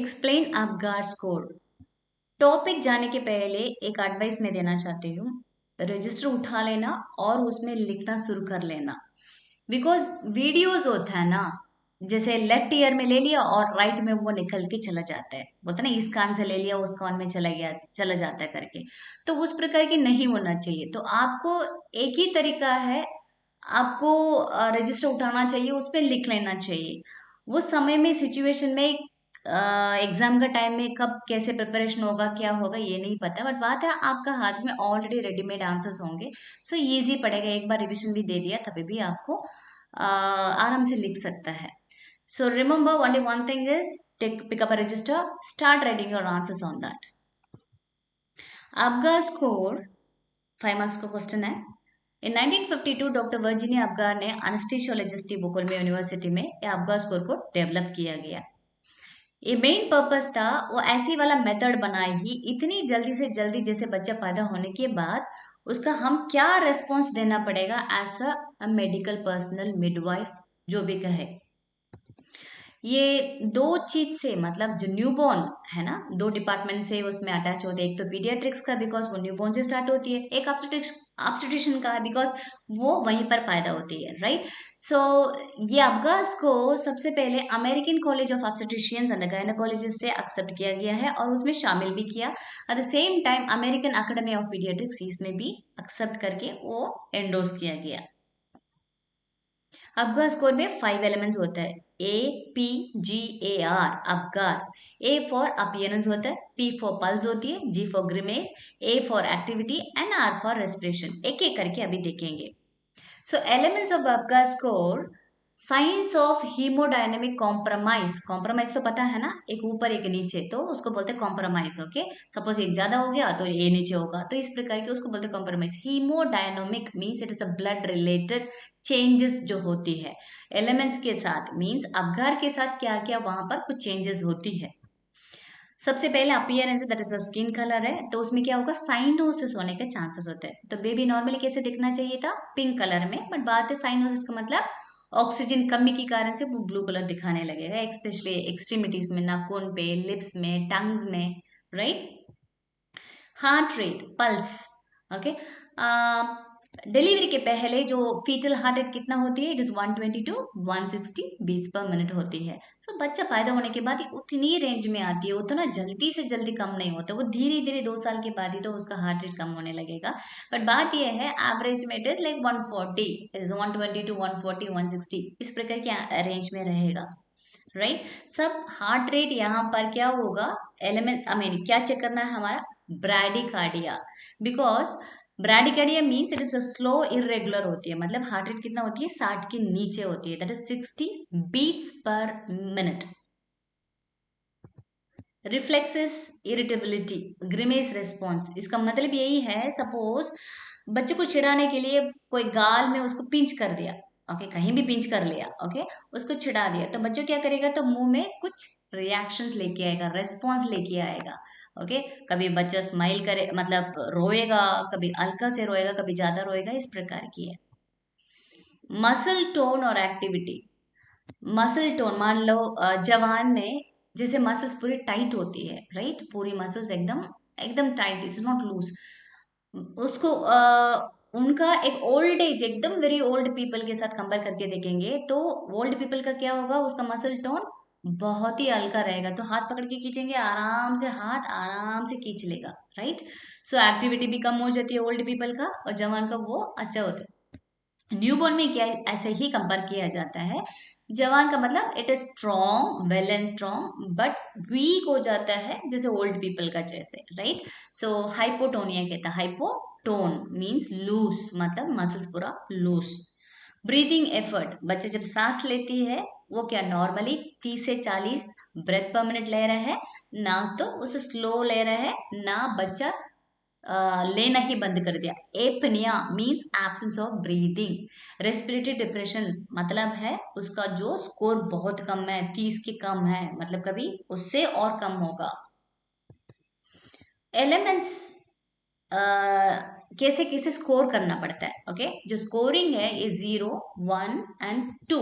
Explain Apgar score. Topic जाने के पहले एक एडवाइस मैं देना चाहती हूँ। रजिस्टर उठा लेना और उसमें लिखना शुरू कर लेना। बिकॉज वीडियोज होता है ना, जैसे लेफ्ट ईयर में ले लिया और राइट में वो निकल के चला जाता है, बोलते ना इस कान से ले लिया उस कान में चला गया, चला जाता है करके। तो उस प्रकार की नहीं होना चाहिए। तो आपको एक ही तरीका है, आपको रजिस्टर उठाना चाहिए, उस पर लिख लेना चाहिए। वो समय में सिचुएशन में एग्जाम का टाइम में कब कैसे प्रिपरेशन होगा क्या होगा ये नहीं पता, बट बात है आपका हाथ में ऑलरेडी रेडीमेड आंसर्स होंगे। सो इजी पड़ेगा, एक बार रिवीजन भी दे दिया तभी भी आपको आराम से लिख सकता है। So remember only one thing is take pick up a register, start writing your answers on that. आपका स्कोर 5 मार्क्स का क्वेश्चन है। In 1952 डॉक्टर वर्जीनिया अबगार ने एनेस्थीसियोलॉजिस्ट थी बुकुलमे यूनिवर्सिटी में ये अबगार स्कोर को डेवलप किया गया। ये मेन पर्पस था, वो ऐसी वाला मेथड बनाई ही इतनी जल्दी से जल्दी, जैसे बच्चा पैदा होने के बाद उसका हम क्या रेस्पॉन्स देना पड़ेगा as a medical personal midwife जो भी कहे। ये दो चीज से मतलब जो न्यूबॉर्न है ना, दो डिपार्टमेंट से उसमें अटैच होते हैं। एक तो पीडियाट्रिक्स का बिकॉज वो न्यूबॉर्न से स्टार्ट होती है, एक ऑब्स्टेट्रिशियन का है बिकॉज वो वहीं पर पैदा होती है, राइट। सो ये अबगास को सबसे पहले American college of obstetricians and gynaecologist से एक्सेप्ट किया गया है और उसमें शामिल भी किया। At the same time American academy of paediatrics इसमें भी एक्सेप्ट करके वो एंडोर्स किया गया। अबगार स्कोर में 5 एलिमेंट्स होता है, APGAR Apgar. A for appearance होता है, P फॉर पल्स होती है, G for grimace, A for activity and R for respiration. एक एक करके अभी देखेंगे। So elements of Apgar score, signs of hemodynamic compromise. Compromise तो पता है ना, एक ऊपर एक नीचे, तो उसको बोलते हैं कॉम्प्रोमाइज। ओके, सपोज एक ज्यादा हो गया तो ये नीचे होगा, तो इस प्रकार के उसको बोलते हैं compromise. Haemodynamic means it is a blood related changes जो होती है एलिमेंट्स के साथ, मीन्स अबगार के साथ क्या क्या वहां पर कुछ चेंजेस होती है। सबसे पहले appearance that is skin colour है, तो उसमें क्या होगा, साइनोसिस होने के चांसेस होते हैं। तो बेबी नॉर्मली कैसे दिखना चाहिए था, पिंक कलर में, बट बात है साइनोसिस का मतलब ऑक्सीजन कमी के कारण से वो ब्लू कलर दिखाने लगेगा, एक्सपेशली एक्सट्रीमिटीज में, नाखून पे, लिप्स में, टंग्स में, right. Heart rate, pulse, okay. Delivery के पहले जो फीटल हार्ट रेट कितना होती है, it is 120 to 160 beats per minute होती है। सो बच्चा पैदा होने के बाद ही उतनी रेंज में आती है, उतना जल्दी से जल्दी कम नहीं होता, वो धीरे धीरे 2 साल के बाद ही तो उसका हार्ट रेट कम होने लगेगा। बट बात यह है एवरेज में it is like 140, it is 120 to 140 160 इस प्रकार के रेंज में रहेगा, राइट। सब हार्ट रेट यहाँ पर क्या होगा, एलिमेंट आई मीन क्या चेक करना है हमारा, bradycardia. Because bradycardia means it is slow irregular होती है, मतलब हार्ट रेट कितना होती है, 60 के नीचे होती है, that is 60 beats per minute. Reflexes, irritability, grimace response, इसका मतलब यही है, सपोज बच्चे को चिढ़ाने के लिए कोई गाल में उसको पिंच कर दिया, ओके, कहीं भी पिंच कर लिया, ओके, उसको चिढ़ा दिया, तो बच्चों क्या करेगा, तो मुंह में कुछ रिएक्शंस लेके आएगा, रेस्पॉन्स लेके आएगा, ओके। कभी बच्चा स्माइल करे मतलब रोएगा, कभी हल्का से रोएगा, कभी ज्यादा रोएगा, इस प्रकार की है। मसल टोन और एक्टिविटी। मसल टोन, मान लो जवान में जैसे मसल्स पूरी टाइट होती है, राइट, पूरी मसल्स एकदम एकदम टाइट, इट्स नॉट लूज। उसको उनका एक ओल्ड एज, एकदम वेरी ओल्ड पीपल के साथ कंपेयर करके देखेंगे तो ओल्ड पीपल का क्या होगा, उसका मसल टोन बहुत ही हल्का रहेगा, तो हाथ पकड़ के खींचेंगे आराम से, हाथ आराम से खींच लेगा, राइट। सो एक्टिविटी भी कम हो जाती है ओल्ड पीपल का, और जवान का वो अच्छा होता है। न्यूबॉर्न में क्या ऐसे ही कंपेयर किया जाता है, जवान का मतलब it is strong, well and strong, but weak हो जाता है जैसे ओल्ड पीपल का जैसे, राइट। सो हाइपोटोनिया कहता है, हाइपोटोन मीन्स लूज, मतलब मसल्स पूरा लूज। ब्रीदिंग एफर्ट, बच्चे जब सांस लेती है वो क्या नॉर्मली 30 से 40 ब्रेथ पर मिनट ले रहा है, ना तो उसे स्लो ले रहा है, ना बच्चा लेना ही बंद कर दिया। Apnoea means absence of breathing. Respiratory depression मतलब है उसका जो स्कोर बहुत कम है, 30 के कम है, मतलब कभी उससे और कम होगा। एलिमेंट्स कैसे कैसे स्कोर करना पड़ता है, ओके। जो स्कोरिंग है ये 0 1 एंड 2।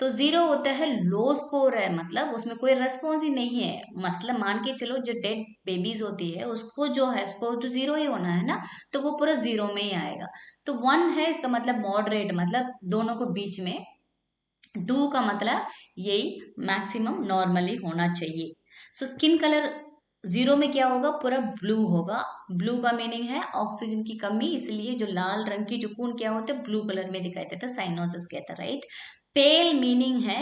तो 0 होता है लो स्कोर है, मतलब उसमें कोई रेस्पॉन्स ही नहीं है। मतलब मान के चलो जो डेड बेबीज होती है उसको जो है स्कोर तो 0 ही होना है ना, तो वो पूरा 0 में ही आएगा। तो 1 है इसका मतलब मॉडरेट, मतलब दोनों को बीच में। 2 का मतलब यही मैक्सिमम नॉर्मली होना चाहिए। सो स्किन कलर 0 में क्या होगा, पूरा ब्लू होगा। ब्लू का मीनिंग है ऑक्सीजन की कमी, इसलिए जो लाल रंग की जो खून क्या होता है ब्लू कलर में दिखाई देता है, साइनोसिस कहता है, राइट। पेल मीनिंग है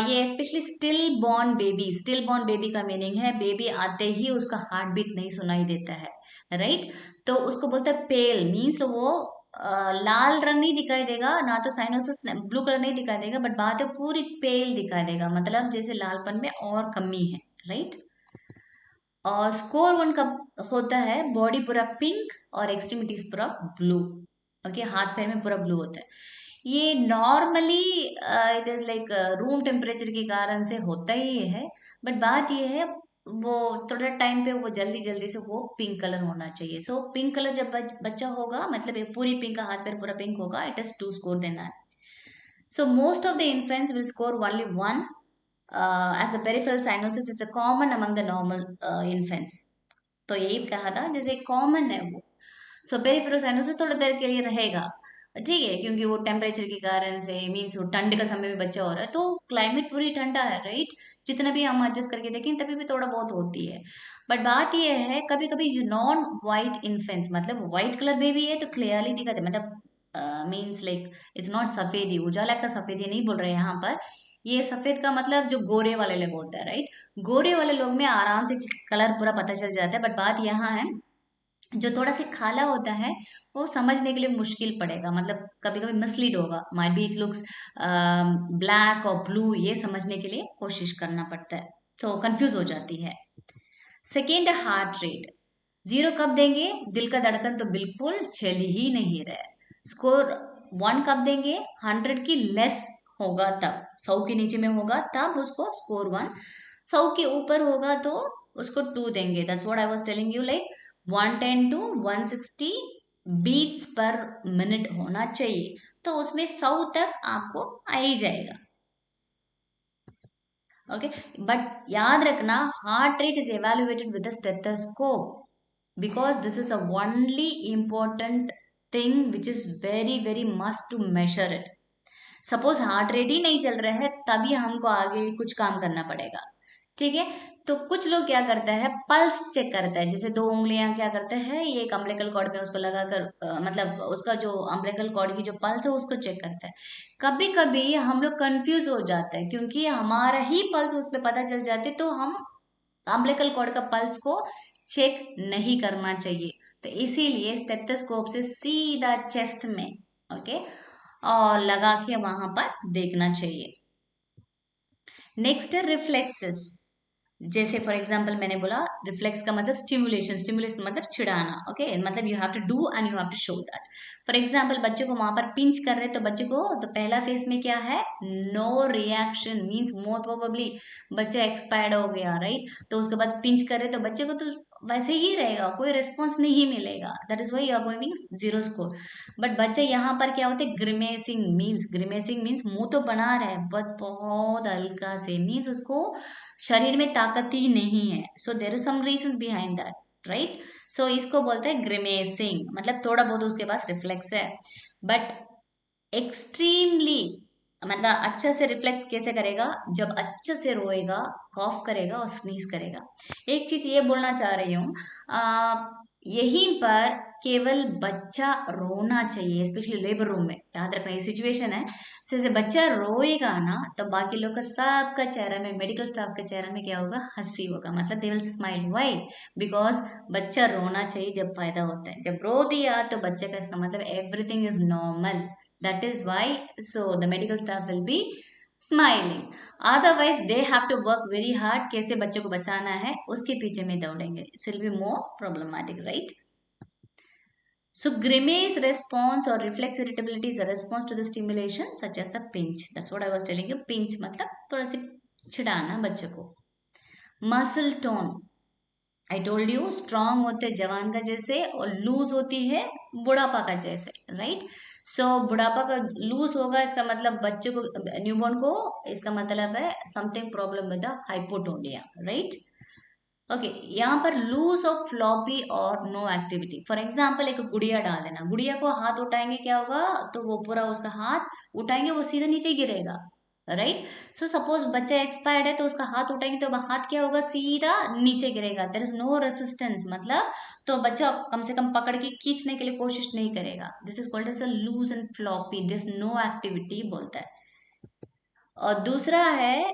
ये स्पेशली स्टिल बॉर्न बेबी का मीनिंग है बेबी आते ही उसका हार्ट बीट नहीं सुनाई देता है, राइट। तो उसको बोलते हैं पेल, मीन्स वो लाल रंग नहीं दिखाई देगा ना, तो साइनोसिस ब्लू कलर नहीं दिखाई देगा, बट बात है पूरी पेल दिखाई देगा, मतलब जैसे लालपन में और कमी है, राइट। और स्कोर 1 का होता है बॉडी पूरा पिंक और एक्सट्रीमिटीज पूरा ब्लू। ओके, हाथ पैर में पूरा ब्लू होता है। ये normally it is like room temperature के कारण से होता ही है, बट बात ये है वो थोड़ा टाइम पे वो जल्दी जल्दी से वो पिंक कलर होना चाहिए। सो पिंक कलर जब बच्चा होगा, मतलब ये पूरी पिंक का हाथ पैर पूरा पिंक होगा, इट इज 2 स्कोर देना है। So most of the infants will score only 1 as a peripheral cyanosis is a common among the normal infants. तो यही कहा था जैसे कॉमन है वो। सो पेरिफेरल साइनोसिस थोड़ी देर के लिए रहेगा, ठीक है, क्योंकि वो टेम्परेचर के कारण से, मीन्स वो ठंड का समय में बच्चा हो रहा है तो क्लाइमेट पूरी ठंडा है, राइट। जितना भी हम एडजस्ट करके देखें तभी भी थोड़ा बहुत होती है। बट बात ये है कभी कभी जो नॉन वाइट इन्फेंट्स, मतलब वाइट कलर बेबी है तो क्लियरली दिखाते, मतलब मीन्स लाइक इट्स नॉट सफेदी, उजाला का सफेदी नहीं बोल रहे यहाँ पर। ये सफेद का मतलब जो गोरे वाले लोग होता है, राइट। गोरे वाले लोग में आराम से कलर पूरा पता चल जाता है, बट बात यहाँ है जो थोड़ा सा काला होता है वो समझने के लिए मुश्किल पड़ेगा, मतलब कभी कभी मिसलीड होगा, might be it looks black और ब्लू, ये समझने के लिए कोशिश करना पड़ता है, तो कंफ्यूज हो जाती है। सेकेंड है हार्ट रेट। 0 कब देंगे, दिल का धड़कन तो बिल्कुल चल ही नहीं रहा है। स्कोर 1 कब देंगे, 100 की लेस होगा तब, 100 के नीचे में होगा तब उसको स्कोर 1, 100 के ऊपर होगा तो उसको 2 देंगे। That's what I was telling you, like 110 to 160 beats per minute होना चाहिए, तो उसमें 100 तक आपको आ ही जाएगा। ओके, बट याद रखना heart rate is evaluated with a stethoscope because this is a only important thing which is very very must to measure it. Suppose heart rate ही नहीं चल रहा है तभी हमको आगे कुछ काम करना पड़ेगा, ठीक है। तो कुछ लोग क्या करता है पल्स चेक करता है, जैसे 2 उंगलियां क्या करते हैं ये एक अम्बिलिकल कॉर्ड में उसको लगाकर मतलब उसका जो अम्बिलिकल कॉर्ड की जो पल्स है उसको चेक करता है। कभी कभी हम लोग कंफ्यूज हो जाते हैं क्योंकि हमारा ही पल्स उस पर पता चल जाते, तो हम अम्बिलिकल कॉर्ड का पल्स को चेक नहीं करना चाहिए। तो इसीलिए स्टेथोस्कोप से सीधा चेस्ट में, ओके, और लगा के वहां पर देखना चाहिए। नेक्स्ट है रिफ्लेक्सेस। जैसे फॉर एग्जांपल मैंने बोला रिफ्लेक्स का मतलब स्टिमुलेशन, स्टिमुलेशन मतलब चिढ़ाना, ओके, मतलब you have to do and you have to show that. For example बच्चे को वहां पर पिंच कर रहे तो बच्चे को तो पहला फेस में क्या है, no reaction, means more probably बच्चा एक्सपायर्ड हो गया, राइट। तो उसके बाद पिंच कर रहे तो बच्चे को तो वैसे ही रहेगा, कोई रिस्पॉन्स नहीं मिलेगा, that is why you are going 0 score. But बच्चे यहाँ पर क्या होते हैं ग्रिमेसिंग मीन्स मुंह तो बना रहा है बट बहुत हल्का से, मीन्स उसको शरीर में ताकत ही नहीं है, so there is some reason behind that, right. So इसको बोलते हैं ग्रिमेसिंग, मतलब थोड़ा बहुत उसके पास रिफ्लेक्स है, बट एक्सट्रीमली मतलब अच्छे से रिफ्लेक्स कैसे करेगा, जब अच्छे से रोएगा, कॉफ करेगा और स्नीज करेगा। एक चीज ये बोलना चाह रही हूँ, यहीं पर केवल बच्चा रोना चाहिए, स्पेशली लेबर रूम में, याद रखना ये सिचुएशन है। जैसे बच्चा रोएगा ना तो बाकी लोग का सबका चेहरा में, मेडिकल स्टाफ के चेहरा में क्या होगा, हंसी होगा, मतलब they will smile. Why? Because बच्चा रोना चाहिए जब फायदा होता है, जब रो दिया तो बच्चे का इसका मतलब everything is normal, that is why so the medical staff will be smiling. Otherwise they have to work very hard, कैसे बच्चों को बचाना है उसके पीछे में दौड़ेंगे, it will be more problematic, right. So grimace response or reflex irritability is a response to the stimulation such as a pinch. That's what I was telling you. Pinch मतलब थोड़ा सी छिड़ाना बच्चे को। Muscle tone. I told you strong होते हैं जवान का जैसे और लूज होती है बुढ़ापा का जैसे, राइट। सो बुढ़ापा का लूज होगा, इसका मतलब बच्चे को, न्यूबॉर्न को, इसका मतलब है something problem with the hypotonia, right. Okay, यहाँ पर लूज ऑफ फ्लॉपी और नो एक्टिविटी। फॉर एग्जाम्पल एक गुड़िया डाल देना, गुड़िया को हाथ उठाएंगे क्या होगा, तो वो पूरा उसका हाथ उठाएंगे वो सीधा नीचे गिरेगा, राइट। सो सपोज बच्चा एक्सपायर्ड है तो उसका हाथ उठाएंगे तो हाथ क्या होगा, सीधा नीचे गिरेगा, देयर इज नो रेसिस्टेंस, मतलब तो बच्चा कम से कम पकड़ के खींचने के लिए कोशिश नहीं करेगा। This is called as a loose and floppy, this no activity बोलता है। और दूसरा है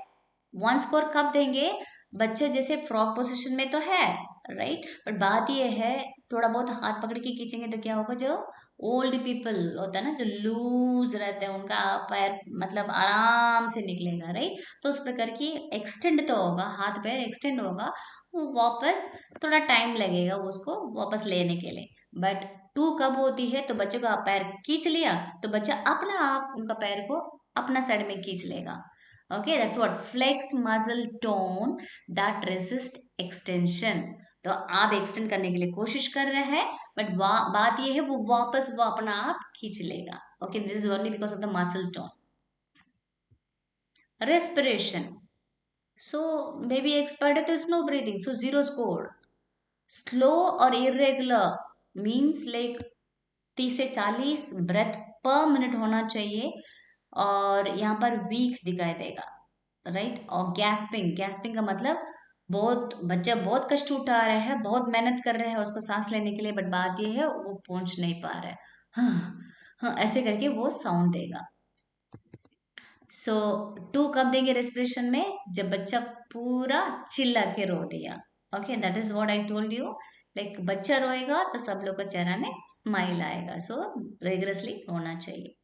वन स्कोर कब देंगे, बच्चे जैसे फ्रॉग पोजीशन में तो है, राइट, बट बात ये है थोड़ा बहुत हाथ पकड़ के खींचेंगे तो क्या होगा, जो ओल्ड पीपल होता है ना, जो लूज रहते हैं उनका पैर मतलब आराम से निकलेगा, राइट। तो उस प्रकार की एक्सटेंड तो होगा, हाथ पैर एक्सटेंड होगा, वो वापस थोड़ा टाइम लगेगा उसको वापस लेने के लिए। बट टू कब होती है, तो बच्चों का पैर खींच लिया तो बच्चा अपना आप उनका पैर को अपना साइड में खींच लेगा। Okay, that's what flexed muscle tone that resist extension. तो आप एक्सटेंड करने के लिए कोशिश कर रहे हैं, बट बात ये है वो वापस वो अपना आप खींच लेगा। Okay, this is only because of the muscle tone. Respiration, so baby expert है तो slow breathing, so zero score. Slow और इरेगुलर मीन्स लाइक 30 से 40 ब्रेथ पर मिनट होना चाहिए, और यहाँ पर वीक दिखाई देगा, राइट। और गैस्पिंग, गैस्पिंग का मतलब बहुत बच्चा बहुत कष्ट उठा रहे हैं, बहुत मेहनत कर रहे हैं उसको सांस लेने के लिए, बट बात ये है वो पहुंच नहीं पा रहा है, हाँ हाँ ऐसे करके वो साउंड देगा। सो टू कब देंगे रेस्पिरेशन में, जब बच्चा पूरा चिल्ला के रो दिया। Okay, that is what I told you, like बच्चा रोएगा तो सब लोग का चेहरा में स्माइल आएगा, सो रिगरसली रोना चाहिए।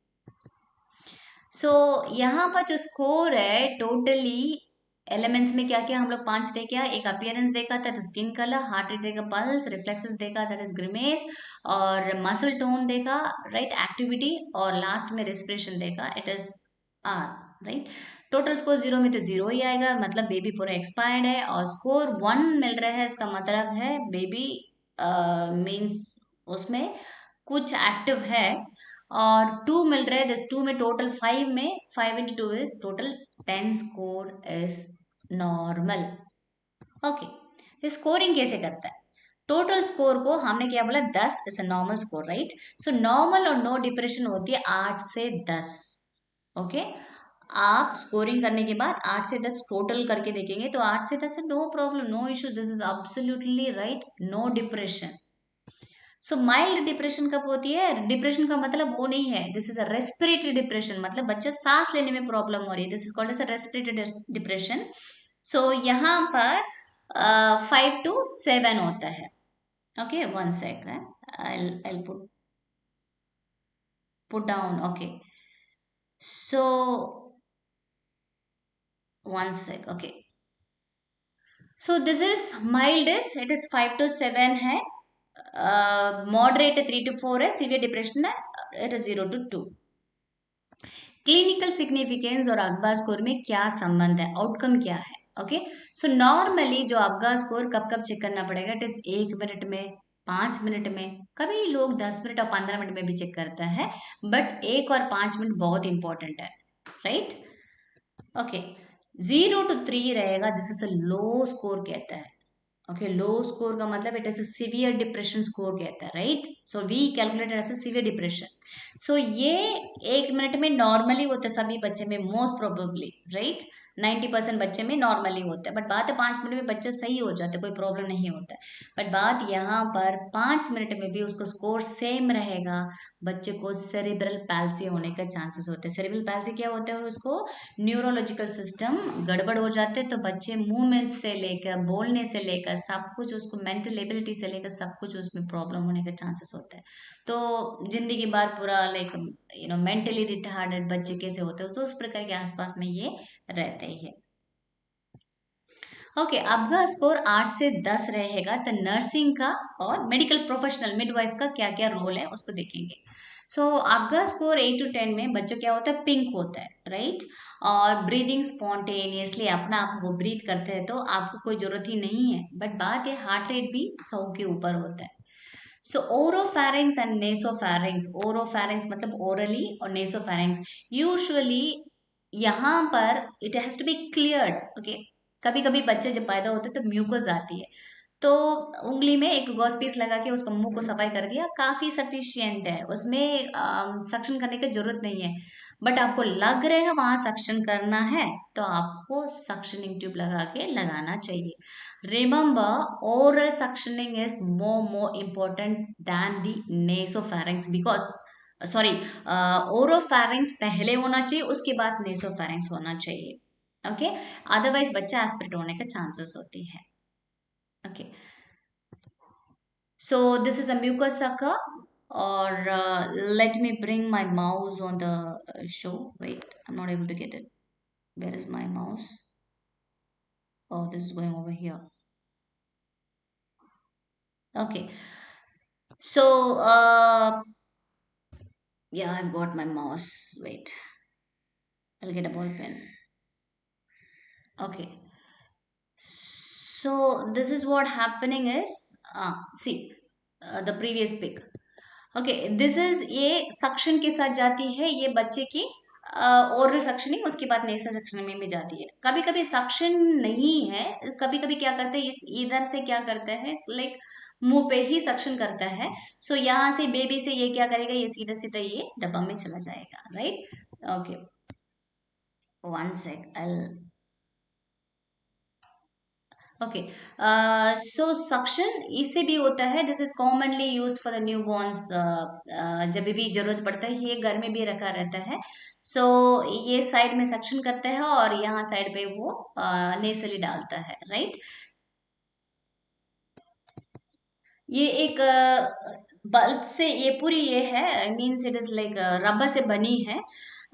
सो यहाँ पर जो स्कोर है टोटली एलिमेंट्स में क्या क्या हम लोग 5 देखे हैं, एक अपीयरेंस देखा था, स्किन कलर, हार्ट रेट देखा, पल्स, रिफ्लेक्सेस देखा, दैट इज ग्रिमेस, और मसल टोन देखा, राइट, एक्टिविटी, और लास्ट में रेस्पिरेशन देखा, it is R, right. Total score 0 में तो 0 ही आएगा, मतलब बेबी पूरा एक्सपायर्ड है, और स्कोर 1 मिल रहा है इसका मतलब है बेबी मीन्स उसमें कुछ एक्टिव है, और 2 मिल रहा है, दिस 2 में टोटल 5 में 5 into 2 is total 10 score is normal. Okay, scoring कैसे करता है, टोटल स्कोर को हमने क्या बोला 10 is a normal score, right. So normal और नो डिप्रेशन होती है 8 से 10। ओके, आप स्कोरिंग करने के बाद 8 से 10 टोटल करके देखेंगे तो 8 से 10 no problem, no issue, this is absolutely right, no depression. So mild depression कब होती है, डिप्रेशन का मतलब वो नहीं है, this is a respiratory depression, मतलब बच्चा सांस लेने में प्रॉब्लम हो रही है, this is called as a respiratory depression. So यहाँ पर 5 to 7 होता है। Okay, one second, I'll put down, okay, so one sec, okay, so this is mild is it is 5 to 7 है, मॉडरेट 3 to 4 है, severe depression है it is 0 to 2। Clinical significance और अगबा score में क्या संबंध है, आउटकम क्या है। ओके, सो नॉर्मली जो अगबा स्कोर कब कब चेक करना पड़ेगा, इट इज 1 मिनट में, 5 मिनट में, कभी लोग 10 मिनट और 15 मिनट में भी चेक करता है, बट 1 और 5 मिनट बहुत इंपॉर्टेंट है, राइट। ओके, 0 to 3 रहेगा, this is a low score कहता है। ओके, लो स्कोर का मतलब it is a severe depression score कहता है, right. So we calculated as a severe depression. So ये 1 मिनट में नॉर्मली होता है सभी बच्चे में, मोस्ट प्रोबेबली, राइट। 90% बच्चे में नॉर्मली होता है, बट बात है 5 मिनट में बच्चा सही हो जाता है, कोई प्रॉब्लम नहीं होता है। बट बात यहाँ पर 5 मिनट में भी उसको स्कोर सेम रहेगा, बच्चे को सेरिब्रल पैल्सी होने का चांसेस होते हैं। सेरिब्रल पैल्सी क्या होता है, उसको न्यूरोलॉजिकल सिस्टम गड़बड़ हो जाते हैं, तो बच्चे मूवमेंट से लेकर बोलने से लेकर सब कुछ, उसको मेंटल एबिलिटी से लेकर सब कुछ उसमें प्रॉब्लम होने का चांसेस होता है। तो जिंदगी भर पूरा लाइक मेंटली रिटार्डेड बच्चे कैसे होते हैं, तो उस प्रकार के आसपास में ये रहते ही है। ओके, आपका स्कोर 8 से 10 रहेगा, तो नर्सिंग का और मेडिकल प्रोफेशनल मिडवाइफ का क्या क्या रोल है उसको देखेंगे। सो आपका स्कोर 8 to 10 में बच्चों क्या होता है, पिंक होता है, राइट। और ब्रीदिंग स्पॉन्टेनियसली अपना आप वो ब्रीथ करते हैं तो आपको कोई जरूरत ही नहीं है, बट बात है हार्ट रेट भी 100 के ऊपर होता है। सो ओरोफैरिंग्स एंड नेसोफैरिंग्स, ओरोफैरिंग्स मतलब ओरली और नेसोफैरिंग्स यूजुअली यहाँ पर it has to be cleared. Okay, कभी कभी बच्चे जब पैदा होते हैं तो म्यूकस आती है, तो उंगली में एक गॉस पीस लगा के उसका मुंह को सफाई कर दिया, काफी सफिशियंट है, उसमें सक्शन करने की जरूरत नहीं है। बट आपको लग रहा है वहां सक्शन करना है तो आपको सक्शनिंग ट्यूब लगा के लगाना चाहिए। Remember, oral suctioning is more important than the nasopharynx because sorry, oropharynx पहले होना चाहिए, उसके बाद नेसोफैरिंग्स होना चाहिए। ओके, अदरवाइज बच्चा एस्पिरेट होने का चांसेस होती है। Okay, so this is a mucus sucker, or let me bring my mouse on the show. Wait, I'm not able to get it. Where is my mouse? Oh, this is going over here. Okay, so yeah, I've got my mouse. Wait, I'll get a ball pen. Okay, so this is what happening is, see, the previous pic. Okay, this is, ये suction के साथ जाती है ये बच्चे की oral suctioning, उसके बाद नेसल सक्शनिंग में भी जाती है। कभी कभी सक्शन नहीं है, कभी कभी क्या करते हैं इस इधर से क्या करता है, लाइक मुंह पे ही सक्शन करता है। सो यहाँ से बेबी से ये क्या करेगा, ये सीधा सीधा ये डब्बा में चला जाएगा, right. Okay, one sec, okay, so suction इससे भी होता है, this is commonly used for the newborns, जब भी जरूरत पड़ता है ये घर में भी रखा रहता है। सो ये साइड में सक्शन करता है और यहाँ साइड पे वो नेसली डालता है, राइट। ये एक बल्ब से ये पूरी ये है, means it is like rubber से बनी है,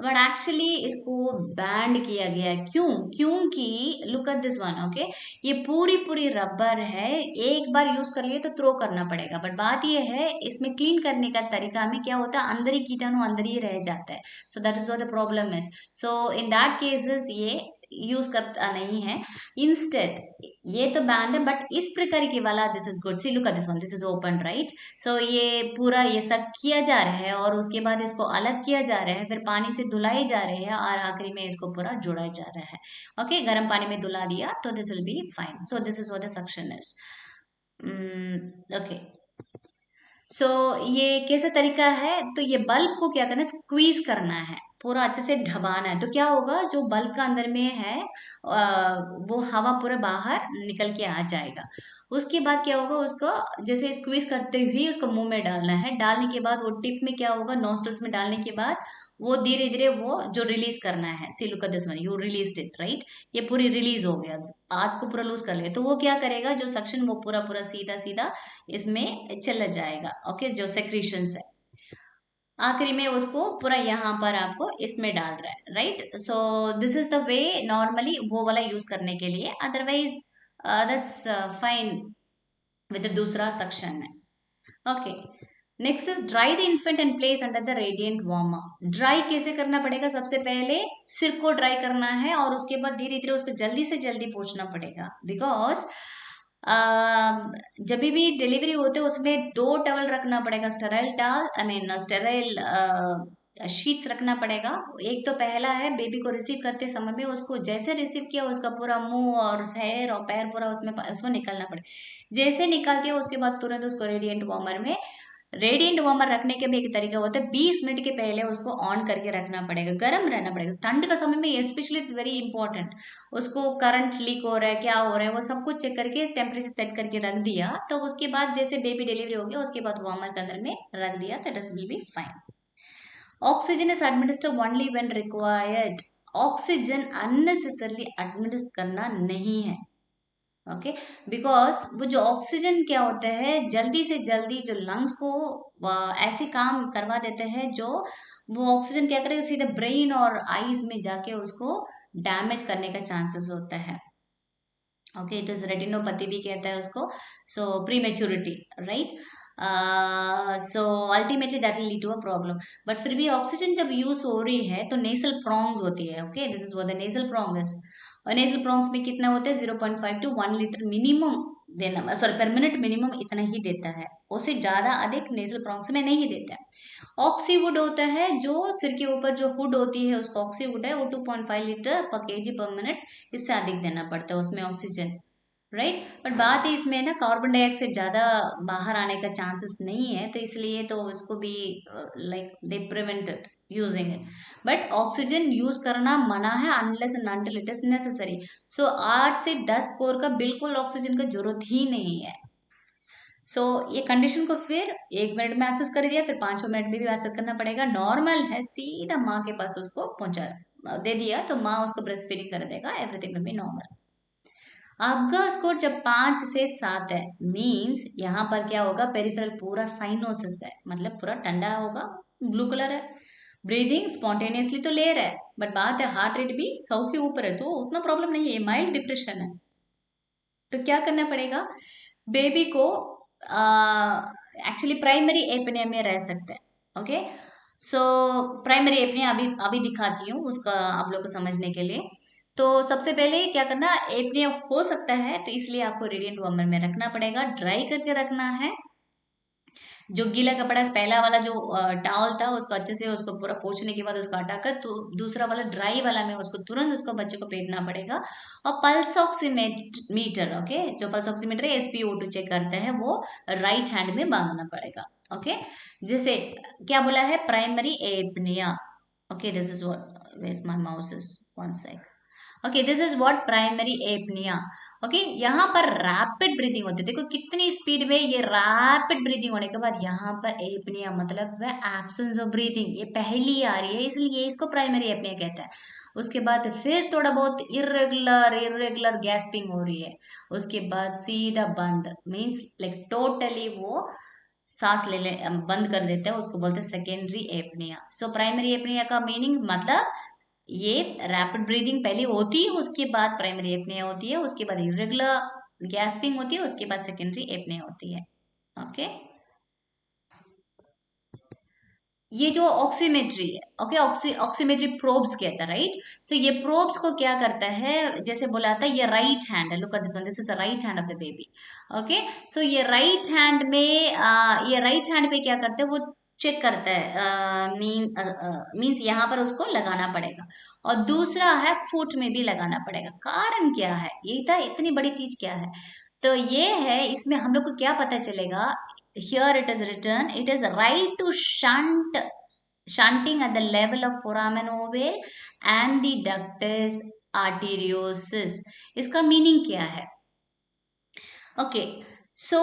बट एक्चुअली इसको बैंड किया गया है। क्यों? क्योंकि look at this one, okay, ये पूरी पूरी रबर है, एक बार यूज कर लिए तो थ्रो करना पड़ेगा, बट बात ये है इसमें क्लीन करने का तरीका में क्या होता है, अंदर ही कीटाणु अंदर ही रह जाता है। So that is what the problem is. So in that cases ये यूज करता नहीं है। इंस्टेड ये तो बैंड है, बट इस प्रकार के वाला this is good. See look at this one, this is open, right. So ये पूरा ये सब किया जा रहा है और उसके बाद इसको अलग किया जा रहा है, फिर पानी से धुलाई जा रहे हैं और आखिरी में इसको पूरा जोड़ा जा रहा है। ओके, गर्म पानी में धुला दिया तो this will be fine. So this is what the suction is. Okay, so ये कैसा तरीका है, तो ये बल्ब को क्या करना है, स्क्वीज करना है, पूरा अच्छे से ढबाना है, तो क्या होगा जो बल्ब का अंदर में है वो हवा पूरा बाहर निकल के आ जाएगा। उसके बाद क्या होगा, उसको जैसे स्क्वीज करते हुए उसको मुंह में डालना है, डालने के बाद वो टिप में क्या होगा, नॉस्ट्रल्स में डालने के बाद वो धीरे धीरे वो जो रिलीज करना है, see look at this one, you release it, right. ये पूरी रिलीज हो गया, हाथ को पूरा लूज कर लिया, तो वो क्या करेगा, जो सक्शन वो पूरा पूरा सीधा सीधा इसमें चला जाएगा। ओके, जो सेक्रीशंस है आखिरी में उसको पूरा यहाँ पर आपको इसमें डाल रहा है, right. So this is the way normally वो वाला यूज करने के लिए, अदरवाइज दैट्स फाइन विद दूसरा सेक्शन में। Okay, next is dry the infant and place under the radiant warmer. Dry कैसे करना पड़ेगा, सबसे पहले सिर को ड्राई करना है और उसके बाद धीरे धीरे उसको जल्दी से जल्दी पोंछना पड़ेगा, बिकॉज जब भी डिलीवरी होते है उसमें 2 टवल रखना पड़ेगा, sterile towel, I mean sterile sheets रखना पड़ेगा। एक तो पहला है बेबी को रिसीव करते समय में उसको जैसे रिसीव किया उसका पूरा मुंह और हेयर और पैर पूरा उसमें उसको निकलना पड़ेगा, जैसे निकालती है उसके बाद तुरंत उसको रेडिएंट वार्मर में, रेडिएंट वार्मर रखने के भी एक तरीका होता है, 20 मिनट के पहले उसको ऑन करके रखना पड़ेगा, गर्म रहना पड़ेगा। ठंड का समय में स्पेशली इट्स वेरी इंपॉर्टेंट, उसको करंट लीक हो रहा है क्या हो रहा है वो सब कुछ चेक करके टेम्परेचर सेट करके रख दिया, तो उसके बाद जैसे बेबी डिलीवरी हो गया उसके बाद वार्मर के अंदर में रख दिया तो it will be fine. Oxygen is administered only when required. Oxygen unnecessarily administer करना नहीं है, ओके, बिकॉज वो जो ऑक्सीजन क्या होता है जल्दी से जल्दी जो लंग्स को ऐसे काम करवा देते हैं, जो वो ऑक्सीजन क्या करेगा सीधे ब्रेन और आईज में जाके उसको डैमेज करने का चांसेस होता है। ओके, इट इज रेटिनोपैथी भी कहता है उसको, so prematurity, right. So ultimately that will lead to a problem. But फिर भी ऑक्सीजन जब यूज हो रही है तो नेसल प्रोंग्स होती है, okay, this is what the nasal prong is. और नेसल प्रोंग्स में कितना होता है, 0.5 टू 1 लीटर मिनिमम देना, सॉरी पर मिनट मिनिमम इतना ही देता है, उससे ज्यादा अधिक नेसल प्रोंग्स में नहीं देता है। ऑक्सीवुड होता है, जो सिर के ऊपर जो हुड होती है उसको ऑक्सीवुड है, वो 2.5 लीटर पर केजी पर मिनट, इससे अधिक देना पड़ता है उसमें ऑक्सीजन, राइट। बट बात है इसमें ना, कार्बन डाइऑक्साइड ज्यादा बाहर आने का चांसेस नहीं है, तो इसलिए तो इसको भी like they prevented using it. But oxygen use करना मना है unless and until it is necessary. So 8 से 10 कोर का बिल्कुल ऑक्सीजन का जरूरत ही नहीं है। सो ये कंडीशन को फिर 1 मिनट में असेस कर दिया, फिर 5 मिनट में भी असेस करना पड़ेगा। नॉर्मल है, सीधा माँ के पास उसको पहुंचा दे दिया तो माँ उसको ब्रेस्ट फीडिंग कर देगा, एवरीथिंग विल बी नॉर्मल। आपका स्कोर जब 5 से 7 है, मींस यहाँ पर क्या होगा, पेरिफेरल पूरा साइनोसिस है, मतलब पूरा ठंडा होगा, ब्लू कलर है। ब्रीदिंग स्पॉन्टेनियसली तो ले रहा है, बट बात है हार्ट रेट भी 100 के ऊपर है, तो उतना प्रॉब्लम नहीं है, माइल्ड डिप्रेशन है। तो क्या करना पड़ेगा, बेबी को एक्चुअली प्राइमरी एपनिया में रह सकते हैं, ओके। सो प्राइमरी एपनिया अभी अभी दिखाती हूँ उसका आप लोग को समझने के लिए। तो सबसे पहले क्या करना, एपनिया हो सकता है तो इसलिए आपको रेडिएंट वार्मर में रखना पड़ेगा, ड्राई करके रखना है। जो गीला कपड़ा पहला वाला जो टॉवल था उसको अच्छे से उसको पूरा पोंछने के बाद उसको हटाकर, तो दूसरा वाला ड्राई वाला में उसको तुरंत उसको बच्चे को फेंकना पड़ेगा। और पल्स ऑक्सीमीटर, ओके, जो पल्स ऑक्सीमीटर है SpO2 चेक करता है, वो राइट हैंड में बांधना पड़ेगा, ओके। जैसे क्या बोला है, primary apnoea, okay, this is what, where is my mouse is, one sec, okay, this is what primary apnoea. Okay, यहाँ पर रैपिड ब्रीदिंग होती है, देखो कितनी स्पीड में ये रैपिड ब्रीदिंग होने के बाद यहाँ पर एपनिया मतलब वह एब्सेंस ऑफ ब्रीदिंग, ये पहली आ रही है, इसलिए इसको प्राइमरी एपनिया कहता है। उसके बाद फिर थोड़ा बहुत इरेगुलर इरेगुलर गैस्पिंग हो रही है, उसके बाद सीधा बंद, मीन्स लाइक टोटली वो सांस ले बंद कर देता है, उसको बोलते हैं secondary apnoea. So primary apnoea का मीनिंग मतलब ये रैपिड ब्रीदिंग पहले होती है, उसके बाद प्राइमरी एपनिया होती है, उसके बाद इरेगुलर गैस्पिंग होती है, उसके बाद सेकेंडरी एपनिया होती है, ओके। ये जो ऑक्सीमेट्री है, ओके, ऑक्सीमेट्री प्रोब्स कहता है, राइट। सो ये प्रोब्स को क्या करता है, जैसे बोला था ये राइट हैंड है, look at this one, this is the right hand of the baby, okay. So ये राइट हैंड में ये राइट हैंड पे क्या करते हैं, वो चेक करता है, मीन्स यहाँ पर उसको लगाना पड़ेगा। और दूसरा है फुट में भी लगाना पड़ेगा। कारण क्या है, ये था इतनी बड़ी चीज क्या है, तो ये है, इसमें हम लोग को क्या पता चलेगा, here it is written, it is right to shunting at the level of foramen ovale and the ductus arteriosus। इसका मीनिंग क्या है, ओके। सो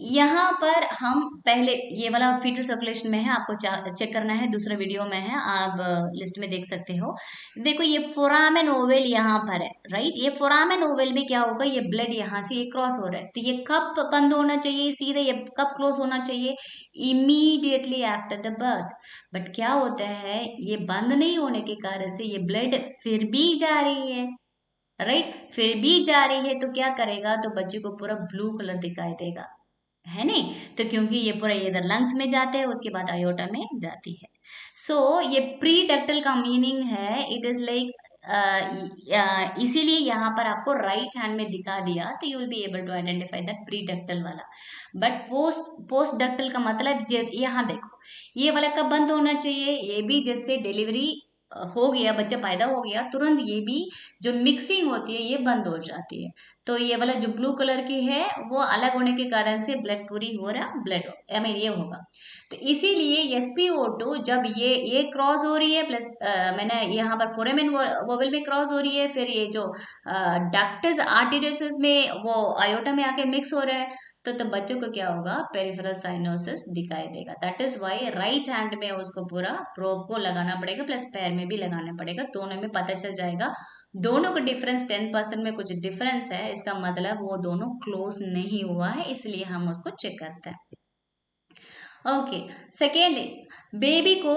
यहाँ पर हम पहले ये वाला फीटल सर्कुलेशन में है, आपको चेक करना है, दूसरे वीडियो में है, आप लिस्ट में देख सकते हो। देखो ये फोरामेन ओवेल यहाँ पर है, राइट। ये फोरामेन ओवेल में क्या होगा, ये ब्लड यहाँ से ये क्रॉस हो रहा है, तो ये कब बंद होना चाहिए, सीधे ये कब क्लोज होना चाहिए, immediately after the birth. But क्या होता है, ये बंद नहीं होने के कारण से ये ब्लड फिर भी जा रही है, राइट, फिर भी जा रही है, तो क्या करेगा, तो बच्चे को पूरा ब्लू कलर दिखाई देगा, है नहीं। तो क्योंकि ये पूरा इधर लंग्स में जाते हैं, उसके बाद आयोटा में जाती है। सो ये प्री डक्टल का मीनिंग है, इट इज लाइक, इसीलिए यहाँ पर आपको राइट हैंड में दिखा दिया, तो you will be able to identify that pre ductal वाला। बट पोस्ट डक्टल का मतलब यहाँ देखो, ये वाला कब बंद होना चाहिए, ये भी जैसे डिलीवरी हो गया, बच्चा पैदा हो गया, तुरंत ये भी जो मिक्सिंग होती है ये बंद हो जाती है। तो ये वाला जो ब्लू कलर की है वो अलग होने के कारण से ब्लड पूरी हो रहा, ब्लड आई मीन ये होगा। तो इसीलिए SpO2 जब ये क्रॉस हो रही है, प्लस मैंने यहाँ पर फोरेमेन वोवेल में क्रॉस हो रही है, फिर ये जो डक्टस आर्टेरियोसिस में वो आयोटा में आके मिक्स हो रहा है, तो बच्चों को क्या होगा, पेरिफेरल साइनोसिस दिखाई देगा। That is why right hand में उसको पूरा प्रोब को लगाना पड़ेगा, प्लस पैर में भी लगाना पड़ेगा, दोनों में पता चल जाएगा। दोनों का डिफरेंस 10% में कुछ डिफरेंस है, इसका मतलब वो दोनों क्लोज नहीं हुआ है, इसलिए हम उसको चेक करते हैं, ओके। सेकेंड इज बेबी को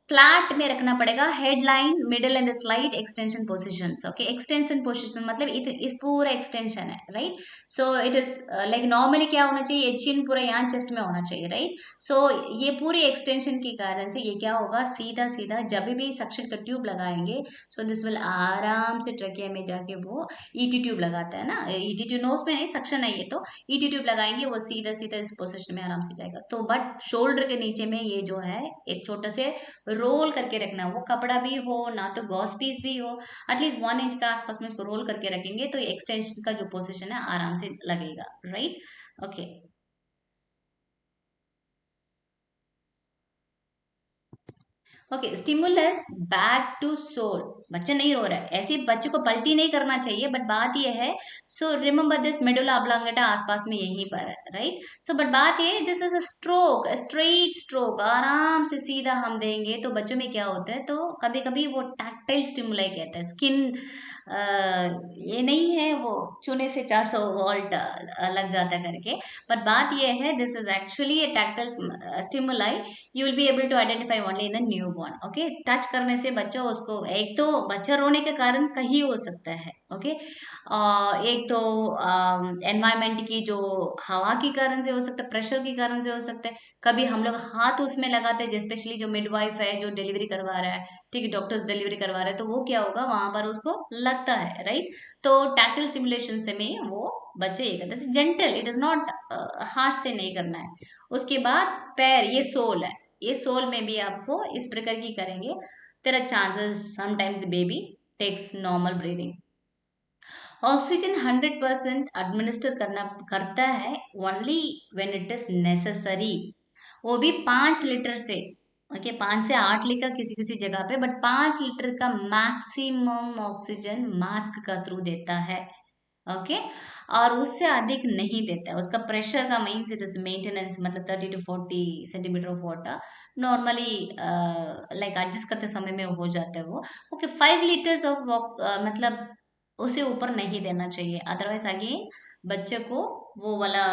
फ्लैट में रखना पड़ेगा, headline, middle and slide extension positions. Okay, extension position मतलब इस पूरा एक्सटेंशन है, right. So it is like normally क्या होना चाहिए, ये चिन पूरा यहाँ चेस्ट में होना चाहिए, राइट। सो ये पूरी एक्सटेंशन के कारण से ये क्या होगा, सीधा सीधा जब भी सक्शन का ट्यूब लगाएंगे, सो दिस विल आराम से ट्रकिया में जाके वो ईटी ट्यूब लगाता है ना, ईटी ट्यूब नोज में नहीं, सक्शन है ये तो, ईटी ट्यूब लगाएंगे, वो सीधा सीधा इस पोजीशन में आराम से जाएगा। तो बट शोल्डर के नीचे में ये जो है एक छोटे से रोल करके रखना, वो कपड़ा भी हो ना तो गॉस पीस भी हो, एटलीस्ट 1 इंच का आसपास में इसको रोल करके रखेंगे तो एक्सटेंशन का जो पोजीशन है आराम से लगेगा, right. Okay, okay, stimulus back to sole. बच्चा नहीं रो रहा है, ऐसे बच्चे को पलटी नहीं करना चाहिए, बट बात ये है, so remember this medulla oblongata आसपास में यहीं पर है, राइट। सो बट बात ये, this is a stroke, straight stroke, आराम से सीधा हम देंगे तो बच्चों में क्या होता है, तो कभी कभी वो टैक्टाइल स्टिमुलाई कहता है, स्किन ये नहीं है वो चूने से 400 वोल्ट लग जाता करके, पर बात ये है, this is actually a tactile stimuli, you will be able to identify only in the newborn. Okay, touch करने से बच्चा उसको, एक तो बच्चा रोने के कारण कहीं हो सकता है, ओके, एक तो एनवायरमेंट की जो हवा के कारण से हो सकता है, प्रेशर के कारण से हो सकता है, कभी हम लोग हाथ उसमें लगाते हैं, स्पेशली जो मिडवाइफ है जो डिलीवरी करवा रहा है, ठीक है, डॉक्टर्स डिलीवरी करवा रहे हैं, तो वो क्या होगा, वहां पर उसको लगता है, राइट। तो टैक्टिल स्टिमुलेशन से में वो बच्चे ये करते हैं, जेंटल, इट इज नॉट हाथ से नहीं करना है। उसके बाद पैर, ये सोल है, ये सोल में भी आपको इस प्रकार की करेंगे, तेरा chances sometime the baby takes normal breathing. Oxygen 100% administer करता है only when it is necessary, वो भी 5 लीटर से, ओके, 5 से 8 लीटर किसी किसी जगह पे, बट 5 लीटर का मैक्सिमम ऑक्सीजन मास्क का थ्रू देता है, ओके। और उससे अधिक नहीं देता है, उसका प्रेशर का मीन्स इट इज मेंटेनेंस, मतलब 30 to 40 centimetre of water normally like adjust करते समय में हो जाता है वो, ओके। 5 लीटर्स ऑफ मतलब उसे ऊपर नहीं देना चाहिए, अदरवाइज अगेन बच्चे को वो वाला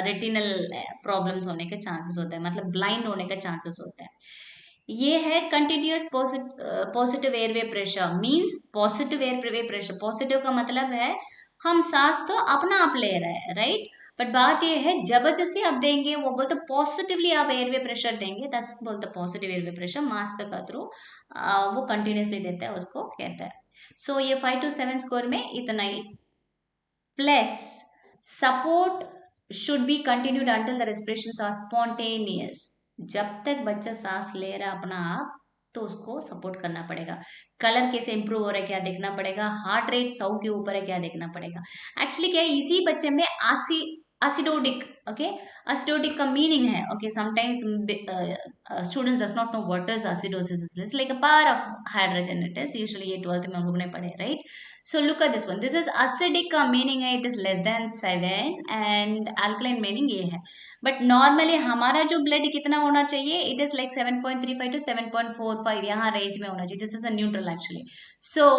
रेटिनल प्रॉब्लम्स होने के चांसेस होते हैं, मतलब ब्लाइंड होने का चांसेस होता है। ये है continuous positive airway pressure, means positive airway pressure, positive का मतलब है हम सांस तो अपना आप ले रहे हैं, राइट। बट बात ये है, जबरदस्ती आप देंगे, वो बोलते पॉजिटिवली आप एयरवे प्रेशर देंगे, दैट्स बोलते पॉजिटिव एयरवे प्रेशर, मास्क का थ्रू वो कंटिन्यूसली देता है, उसको कहता है। सो ये 5 to 7 स्कोर में इतना ही। Plus support should be continued until the respirations are spontaneous, जब तक बच्चा सांस ले रहा अपना आप, तो उसको सपोर्ट करना पड़ेगा। कलर कैसे इंप्रूव हो रहा है क्या देखना पड़ेगा, हार्ट रेट 100 के ऊपर है क्या देखना पड़ेगा। एक्चुअली क्या है, इसी बच्चे में एसिडोटिक, ओके, एसिडोटिक का मीनिंग है, okay, sometimes students does not know what is acidosis is. It's like a part of hydrogen, it is usually ये 12th में हम लोग ने पढ़े, right? So look at this one, this is acidic का meaning है, it is less than 7, and alkaline meaning ये है, but normally हमारा जो blood कितना होना चाहिए, it is like 7.35 to 7.45, यहाँ range में होना चाहिए, this is a neutral actually. So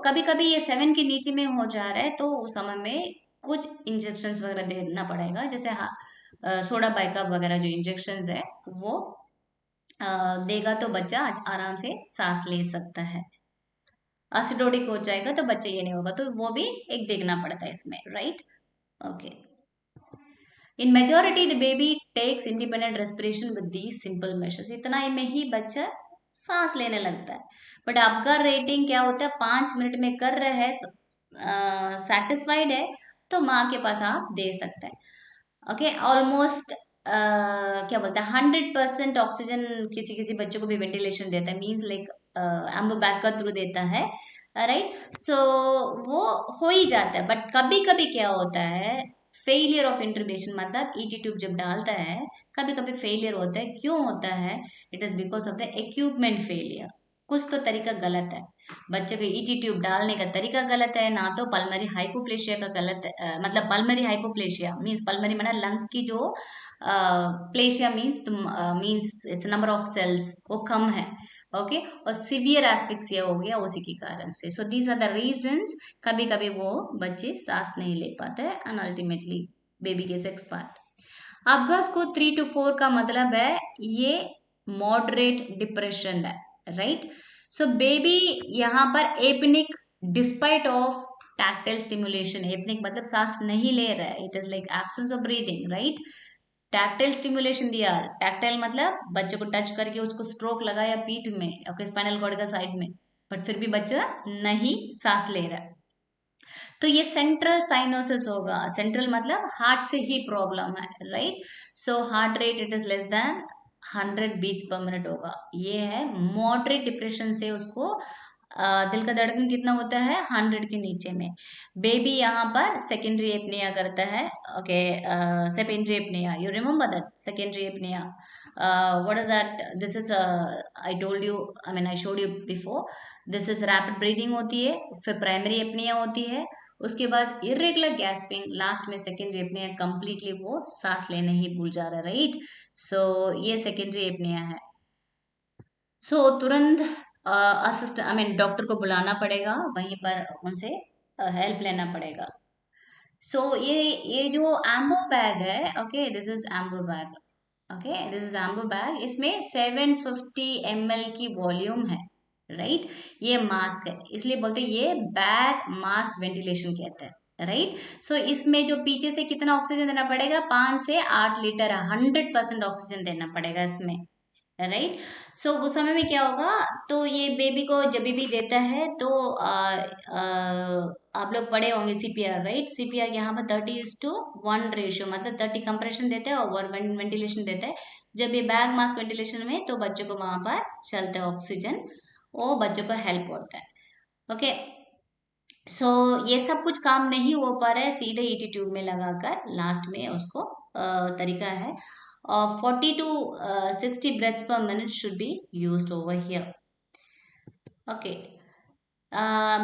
कभी कभी ये 7 के नीचे में हो जा रहा है, तो उस समय में कुछ इंजेक्शंस वगैरह देना पड़ेगा, जैसे सोडा बाइकअप वगैरह जो इंजेक्शंस है वो देगा, तो बच्चा आराम से सांस ले सकता है। एसिडोटिक हो जाएगा तो बच्चा ये नहीं होगा, तो वो भी एक देखना पड़ता है इसमें, right. Okay, in majority the baby takes independent respiration with these simple measures, इतना ही में ही बच्चा सांस लेने लगता है। बट आपका रेटिंग क्या होता है, 5 मिनट में कर रहे हैं, सेटिस्फाइड है, तो माँ के पास आप दे सकते हैं, ओके। ऑलमोस्ट क्या बोलते हैं, 100% ऑक्सीजन किसी किसी बच्चों को भी वेंटिलेशन देता है, मीन्स लाइक एम्बो बैग का थ्रू देता है, राइट। सो वो हो ही जाता है, बट कभी कभी क्या होता है, फेलियर ऑफ इंटरवेंशन, मतलब ईटी ट्यूब जब डालता है कभी कभी फेलियर होता है, क्यों होता है, it is because of the equipment failure, कुछ तो तरीका गलत है, बच्चे को ईटी ट्यूब डालने का तरीका गलत है, ना तो पल्मरी हाइपोप्लेशिया का गलत मतलब पल्मरी हाइपोप्लेशिया मीन्स पल्मरी माना लंग्स की जो plasia means its number of cells वो कम है, ओके, और सिवियर एस्फिक्सिया हो गया उसी के कारण से। So these are the reasons, कभी कभी वो बच्चे सांस नहीं ले पाते हैं and ultimately baby gets expire. Apgars को 3 to 4 का मतलब है ये मॉडरेट डिप्रेशन है, राइट। सो बेबी यहाँ पर apneic despite of tactile stimulation, apneic मतलब सांस नहीं ले रहा है, it is like absence of breathing, right. Tactile stimulation दिया, टैक्टाइल मतलब बच्चे को टच करके उसको स्ट्रोक लगाया पीठ में, ओके, स्पाइनल कॉर्ड का साइड में, बट फिर भी बच्चा नहीं सांस ले रहा है। तो ये सेंट्रल साइनोसिस होगा, सेंट्रल मतलब हार्ट से ही प्रॉब्लम है, right. So heart rate it is less than 100 beats per minute होगा। ये है मॉडरेट डिप्रेशन से उसको दिल का धड़कन कितना होता है, 100 के नीचे में। बेबी यहाँ पर सेकेंडरी एपनिया करता है, okay, secondary apnoea, you remember that secondary apnoea, what is that, this is I told you, I mean I showed you before, this is rapid breathing होती है, फिर प्राइमरी एपनिया होती है, उसके बाद इरेगुलर गैस्पिंग, लास्ट में secondary apnoea, completely वो सांस लेने ही भूल जा रहा है, राइट। सो ये सेकेंडरी एपनिया है। सो तुरंत असिस्ट आई मीन डॉक्टर को बुलाना पड़ेगा, वहीं पर उनसे हेल्प लेना पड़ेगा। सो ये जो एम्बो बैग है, okay, this is Ambu bag, okay, this is Ambu bag, इसमें 750 ml की वॉल्यूम है, राइट। ये मास्क है, इसलिए बोलते हैं ये बैग मास्क वेंटिलेशन कहते हैं, राइट। सो इसमें जो पीछे से कितना ऑक्सीजन देना पड़ेगा, 5 से 8 लीटर, 100% ऑक्सीजन देना पड़ेगा इसमें, राइट। सो उस समय में क्या होगा, तो ये बेबी को जब भी देता है तो आप लोग पढ़े होंगे सीपीआर, राइट। सीपीआर यहाँ पर 30:1 रेशियो, मतलब 30 कंप्रेशन देता है और वेंटिलेशन देता है। जब ये बैग मास्क वेंटिलेशन में, तो बच्चों को वहां पर चलता है ऑक्सीजन, वो बच्चों को हेल्प होता है, ओके। सो ये सब कुछ काम नहीं हो पा रहा है, सीधे ईटी ट्यूब में लगाकर लास्ट में उसको तरीका है, और 40 to 60 breaths per minute should be used over here, okay.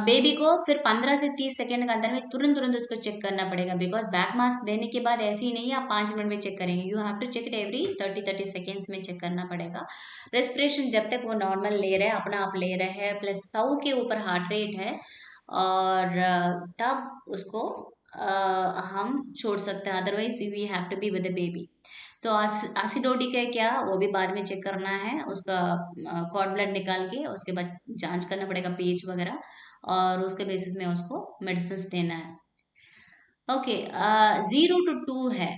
Baby को फिर 15 से 30 सेकेंड के अंदर में तुरंत तुरंत उसको चेक करना पड़ेगा, बिकॉज बैक मास्क देने के बाद ऐसे ही नहीं आप 5 मिनट में चेक करेंगे, you have to check it every 30-30 seconds में चेक करना पड़ेगा। रेस्पिरेशन जब तक वो नॉर्मल ले रहे हैं, अपना आप ले रहे हैं, प्लस 100 के ऊपर हार्ट रेट है, और तब उसको हम छोड़ सकते हैं, otherwise we have to be with the baby. तो एसिडोटिक है क्या, वो भी बाद में चेक करना है, उसका कॉर्ड ब्लड निकाल के उसके बाद जांच करना पड़ेगा, पीएच वगैरह, और उसके बेसिस में उसको मेडिसिन देना है, ओके। 0 to 2 है,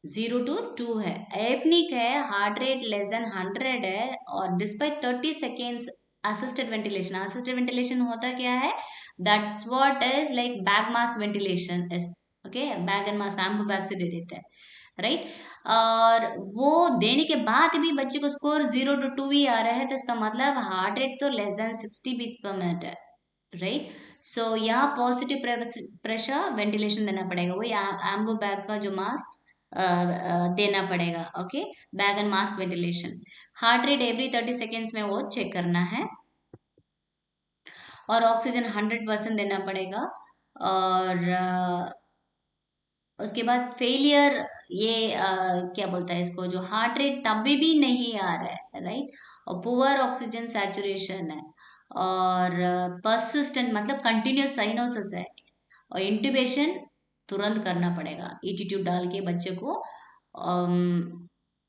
0 to 2 है, एपनिक है, हार्ट रेट लेस देन 100 है, और despite 30 seconds assisted ventilation, assisted ventilation होता क्या है, that's what is like bag mask ventilation is, okay, bag and mask Anbu bag से दे देते हैं, राइट। और वो देने के बाद भी बच्चे को स्कोर 0 to 2 ही आ रहा है, तो इसका मतलब हार्ट रेट तो less than 60 beats per minute है, राइट। सो यहाँ पॉजिटिव प्रेशर वेंटिलेशन देना पड़ेगा, वही एम्बो बैग का जो मास्क देना पड़ेगा, okay, bag and mask ventilation. Heart rate every 30 seconds में वो चेक करना है, और ऑक्सीजन 100% देना पड़ेगा, और उसके बाद फेलियर, ये क्या बोलता है इसको, जो हार्ट रेट तभी भी नहीं आ रहा है, राइट, और पुअर ऑक्सीजन सैचुरेशन है, और परसिस्टेंट मतलब कंटिन्यूस साइनोसिस है, और इंट्यूबेशन तुरंत करना पड़ेगा, ईटी ट्यूब डाल के बच्चे को,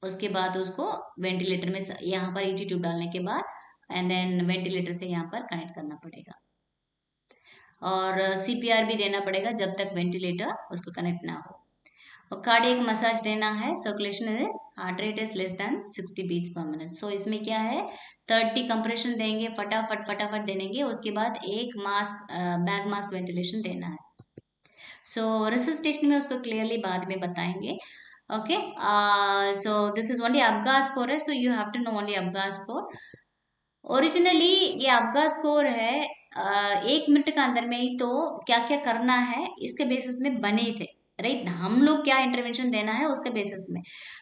उसके बाद उसको वेंटिलेटर में यहाँ पर ईटी ट्यूब डालने के बाद, एंड देन वेंटिलेटर से यहाँ पर कनेक्ट करना पड़ेगा, और सीपीआर भी देना पड़ेगा जब तक वेंटिलेटर उसको कनेक्ट ना हो, और कार्डियक मसाज देना है, circulation is, heart rate is less then 60 beats per minute। सो इसमें क्या है, 30 कंप्रेशन देंगे, फटाफट फटाफट देंगे, उसके बाद एक मास्क बैक मास्क वेंटिलेशन देना है। सो रिससिटेशन में उसको क्लियरली बाद में बताएंगे, okay. So this is only Apgar score है, so you have to know only Apgar score. Originally ये अबगा स्कोर है, 1 मिनट के अंदर में ही तो क्या क्या करना है इसके बेसिस में बने थे, राइट, हम लोग क्या इंटरवेंशन देना है उसके बेसिस में,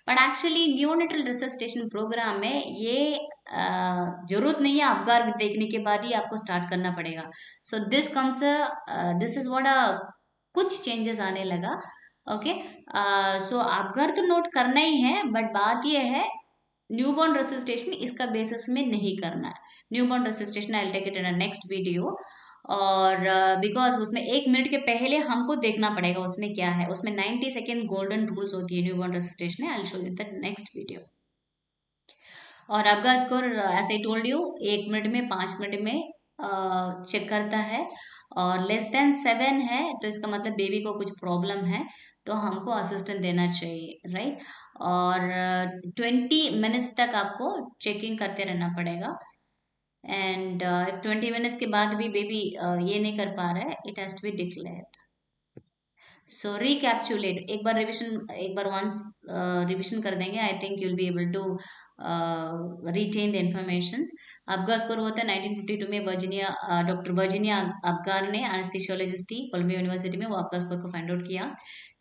but actually neonatal resuscitation programme में ये जरूरत नहीं है, अबगार देखने के बाद ही आपको स्टार्ट करना पड़ेगा। So this comes, this is what कुछ चेंजेस आने लगा, ओके। सो अबगार तो नोट करना ही है, बट बात ये है न्यूबॉर्न रेसिस्टेशन इसका बेसिस में नहीं करना है, newborn resuscitation I will take it in a next video, और बिकॉज उसमें 1 मिनट के पहले हमको देखना पड़ेगा उसमें क्या है, उसमें 90 सेकेंड गोल्डन रूल्स होती है न्यूबॉर्न रेसिस्टेशन में, I will show you the next video, और आपका स्कोर ऐसे ही टोल्ड यू 1 मिनट में 5 मिनट में चेक करता है। और लेस देन 7 है तो इसका मतलब बेबी को कुछ प्रॉब्लम है, तो हमको असिस्टेंट देना चाहिए, राइट। और 20 मिनट्स तक आपको चेकिंग करते रहना पड़ेगा। एंड 20 मिनट्स के बाद भी बेबी ये नहीं कर पा रहा है, it has to be declared. So recapitulate, एक बार वंस रिविजन कर देंगे, I think you'll be able to retain the information. आपका स्कोर होता है 1952 में वर्जीनिया, डॉक्टर वर्जीनिया अबगार ने, एनेस्थीसियोलॉजिस्ट थी कोलंबिया यूनिवर्सिटी में, वो आपका स्कोर को फाइंड आउट किया।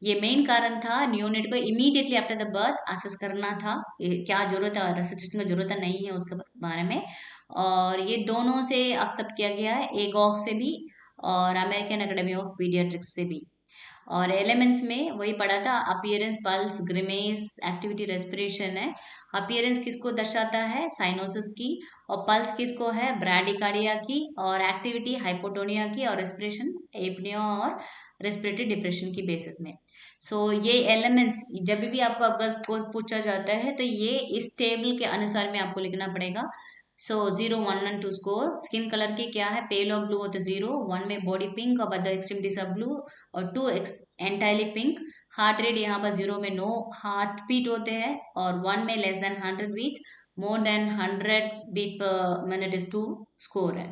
ये मेन कारण था नियोनेट को immediately after the birth assess करना था, क्या जरूरत है, रेसिस्टेंट की जरूरत नहीं है उसके बारे में। और ये दोनों से एक्सेप्ट किया गया है, एगॉग से भी और अमेरिकन एकेडमी ऑफ पीडियाट्रिक्स से भी। और एलिमेंट्स में वही पढ़ा था, appearance, pulse, grimace, activity, respiration है। अपीयरेंस किसको दर्शाता है, साइनोसिस की। और पल्स किसको है, ब्राडिकार्डिया की। और एक्टिविटी हाइपोटोनिया की। और रेस्पिरेशन एपनिया और रेस्पिरेटरी डिप्रेशन की बेसिस में। सो ये एलिमेंट्स जब भी आपको अगर पूछा जाता है तो ये इस टेबल के अनुसार में आपको लिखना पड़ेगा। सो 0, 1 and 2 स्कोर। स्किन कलर की क्या है, पेल और ब्लू होते 0, 1 में बॉडी पिंक और अदर एक्सट्रीमिटीज ऑफ ब्लू, और 2 एंटायरली पिंक। हार्ट रेट यहाँ पर 0 में नो हार्ट बीट होते हैं, और 1 में less than 100 beat, more than 100 beat per minute is 2 score है।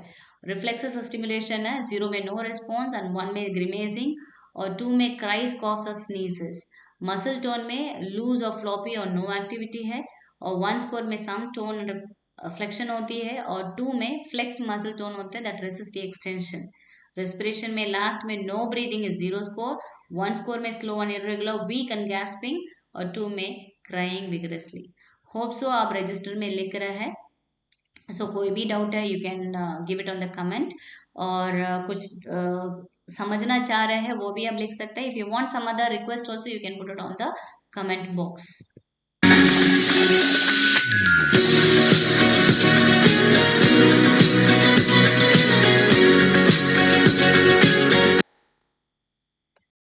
रिफ्लेक्सेस स्टिमुलेशन है, 0 में नो रिस्पॉन्स एंड 1 में ग्रीमेजिंग, और 2 में क्राइज, कॉफ्स और स्नीजेस। मसल टोन में लूज और फ्लॉपी और नो एक्टिविटी है, और 1 स्कोर में सम टोन फ्लेक्शन होती है, और 2 में फ्लेक्स्ड मसल टोन होता है that resist the extension. Respiration में लास्ट में no breathing is 0 score, 1 score में slow and irregular, weak and gasping, और 2 में क्राइंग विगरसली। होप सो आप रजिस्टर में लिख रहे हैं। सो कोई भी डाउट है you can give it on the comment, और कुछ समझना चाह रहे हैं वो भी आप लिख सकते हैं। If you want some other request also you can put it on the comment box.